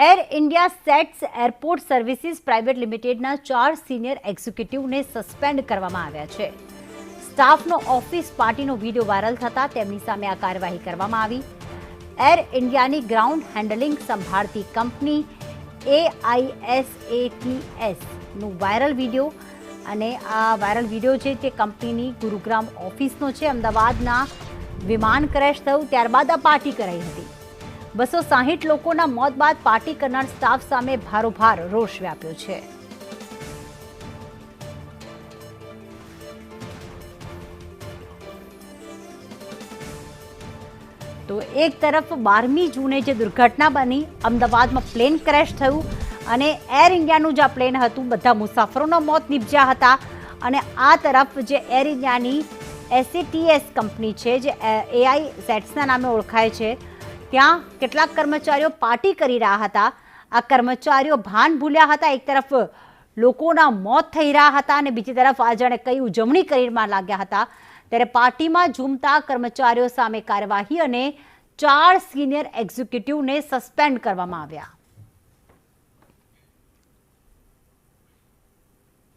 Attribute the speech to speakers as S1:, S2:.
S1: Air India SATS airport services private લિમિટેડના 4 senior એક્ઝિક્યુટિવને suspend કરવામાં આવ્યા છે. સ્ટાફનો ઓફિસ પાર્ટીનો વિડીયો વાયરલ થતાં તેમની સામે આ કાર્યવાહી કરવામાં આવી. એર ઇન્ડિયાની ગ્રાઉન્ડ હેન્ડલિંગ સંભાળતી કંપની AISATSનું વાયરલ વિડીયો અને આ વાયરલ વિડીયો છે તે કંપનીની ગુરુગ્રામ ઓફિસનો છે. અમદાવાદના વિમાન ક્રેશ થયું ત્યારબાદ આ પાર્ટી કરાઈ હતી. 260 લોકોના મોત બાદ પાર્ટી કરનાર સ્ટાફ સામે ભારોભાર રોષ વ્યાપ્યો છે. તો એક તરફ 12મી જૂને જે દુર્ઘટના બની, અમદાવાદમાં પ્લેન ક્રેશ થયું અને એર ઇન્ડિયાનું જે પ્લેન હતું બધા મુસાફરોના મોત નીપજ્યા હતા. અને આ તરફ જે એર ઇન્ડિયાની SATS કંપની છે જે AI સેટ્સના નામે ઓળખાય છે, ત્યાં કેટલાક કર્મચારીઓ પાર્ટી કરી રહ્યા હતા. આ કર્મચારીઓ ભાન ભૂલ્યા હતા. એક તરફ લોકોના મોત થઈ રહ્યા હતા અને બીજી તરફ આ જાણે કઈ ઉજવણી કરવામાં લાગ્યા હતા. ત્યારે પાર્ટીમાં ઝૂમતા કર્મચારીઓ સામે કાર્યવાહી અને 4 સિનિયર એક્ઝિક્યુટિવને સસ્પેન્ડ કરવામાં આવ્યા.